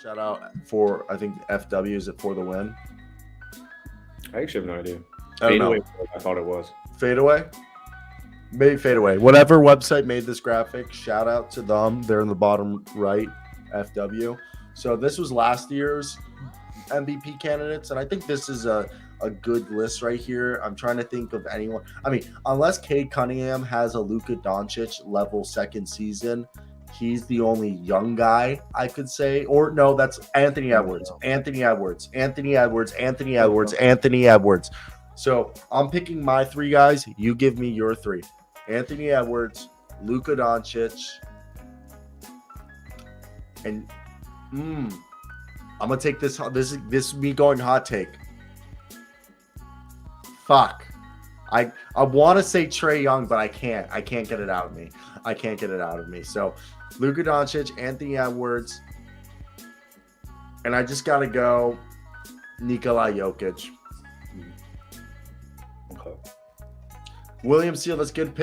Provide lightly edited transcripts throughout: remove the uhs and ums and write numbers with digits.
Shout out for, I think, FW, is it for the win? I actually have no idea. I don't know. Fadeaway, I thought it was. Fadeaway? Maybe Fadeaway. Whatever website made this graphic, shout out to them. They're in the bottom right, FW. So this was last year's MVP candidates, and I think this is a good list right here. I'm trying to think of anyone. I mean, unless Cade Cunningham has a Luka Doncic level second season, he's the only young guy I could say. Or no, that's Anthony Edwards. Anthony Edwards. Anthony Edwards. Anthony Edwards. Anthony Edwards. So I'm picking my three guys. You give me your three. Anthony Edwards, Luka Doncic, and I'm gonna take this. This is me going hot take. Fuck. I want to say Trae Young, but I can't. I can't get it out of me. I can't get it out of me. So Luka Doncic, Anthony Edwards, and I just gotta go Nikola Jokic. Okay. William Seal, that's good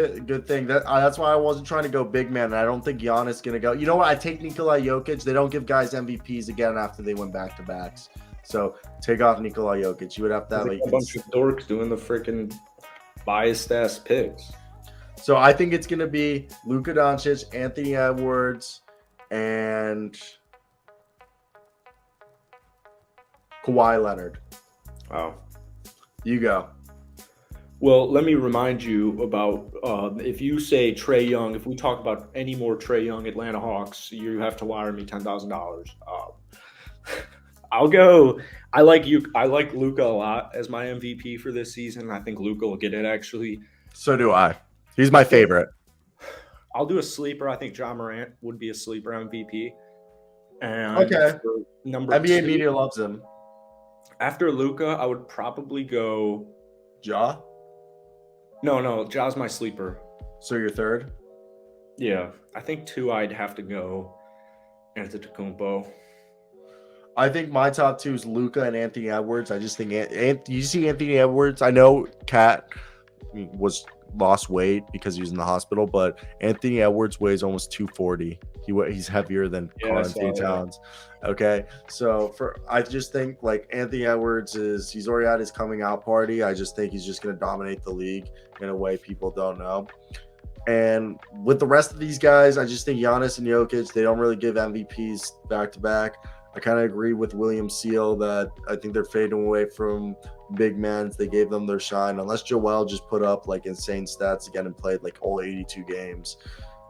thing. That's why I wasn't trying to go big man. And I don't think Giannis gonna go. You know what? I take Nikola Jokic. They don't give guys MVPs again after they win back to backs. So take off Nikola Jokic. You would have to have like a bunch of dorks doing the freaking biased ass picks. So I think it's gonna be Luka Doncic, Anthony Edwards, and Kawhi Leonard. Wow. You go. Well, let me remind you about if you say Trae Young, if we talk about any more Trae Young Atlanta Hawks, you have to wire me $10,000. I'll go. I like Luka a lot as my MVP for this season. I think Luka will get it actually. So do I. He's my favorite. I'll do a sleeper. I think Ja Morant would be a sleeper MVP. And okay. Number NBA 2, media loves him. After Luka, I would probably go Ja. No, Ja's my sleeper. So you're third? Yeah. I think 2 I'd have to go Antetokounmpo. I think my top 2 is Luka and Anthony Edwards. I just think you see Anthony Edwards. I know Kat lost weight because he was in the hospital, but Anthony Edwards weighs almost 240. He's heavier than Karl-Anthony Towns. Okay, so I just think like Anthony Edwards he's already at his coming out party. I just think he's just going to dominate the league in a way people don't know. And with the rest of these guys, I just think Giannis and Jokic, they don't really give MVPs back to back. I kind of agree with William Seal that I think they're fading away from big men. They gave them their shine. Unless Joel just put up like insane stats again and played like all 82 games,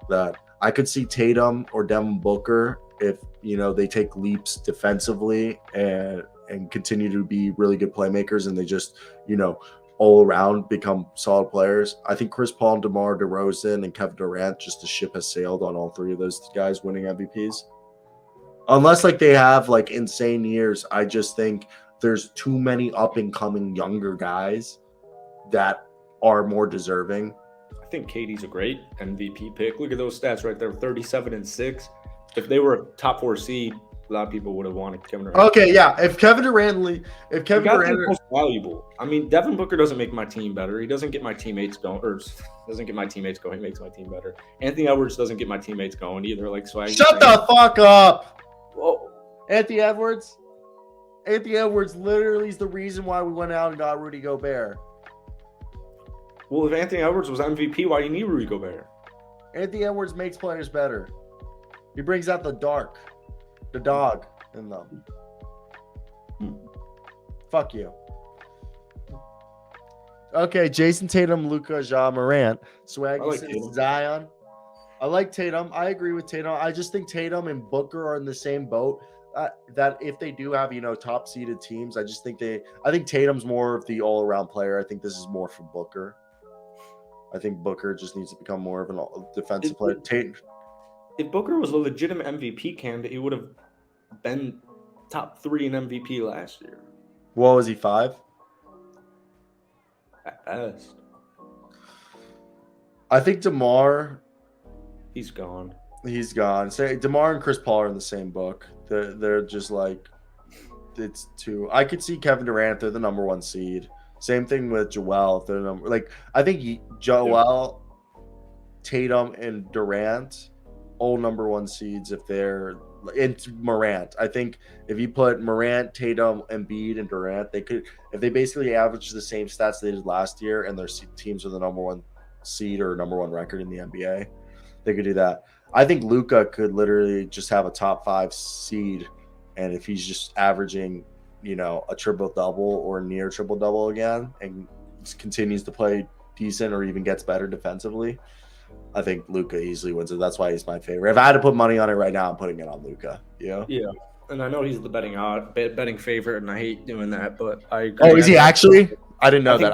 that I could see Tatum or Devin Booker if they take leaps defensively and continue to be really good playmakers and they just all around become solid players. I think Chris Paul, DeMar DeRozan, and Kevin Durant, just the ship has sailed on all three of those guys winning MVPs. Unless like they have like insane years, I just think there's too many up and coming younger guys that are more deserving. I think KD's a great MVP pick. Look at those stats right there, 37-6. If they were a top 4 seed, a lot of people would have wanted Kevin Durant. Okay, yeah. If Kevin Durant most valuable. I mean, Devin Booker doesn't make my team better. He doesn't get my teammates going, doesn't get my teammates going. He makes my team better. Anthony Edwards doesn't get my teammates going either. Like Shut the fuck up. Whoa. Anthony Edwards literally is the reason why we went out and got Rudy Gobert. Well, if Anthony Edwards was MVP, why do you need Rudy Gobert? Anthony Edwards makes players better. He brings out the dog in them. Fuck you. Okay, Jason Tatum, Luka, Ja Morant. Swaggy says Zion. I like Tatum. I agree with Tatum. I just think Tatum and Booker are in the same boat. That if they do have top seeded teams, I think Tatum's more of the all around player. I think this is more for Booker. I think Booker just needs to become more of a defensive player. If Booker was a legitimate MVP candidate, he would have been top 3 in MVP last year. What was he, 5? At best. I think DeMar. He's gone. Say DeMar and Chris Paul are in the same book. They're just like it's two. I could see Kevin Durant. They're the number 1 seed. Same thing with Joel. If they're I think Joel, Tatum, and Durant, all number 1 seeds if they're It's Morant. I think if you put Morant, Tatum, Embiid, and Durant, they could, if they basically average the same stats they did last year, and their teams are the number one seed or number one record in the NBA, they could do that. I think Luka could literally just have a top 5 seed, and if he's just averaging, a triple double or near triple double again, and continues to play decent or even gets better defensively, I think Luka easily wins it. That's why he's my favorite. If I had to put money on it right now, I'm putting it on Luka. Yeah. Yeah, and I know he's the betting favorite, and I hate doing that, but I agree. Oh, is he actually? I didn't know that.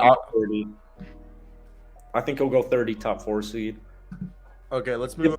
I think he'll go 30, top 4 seed. Okay, let's move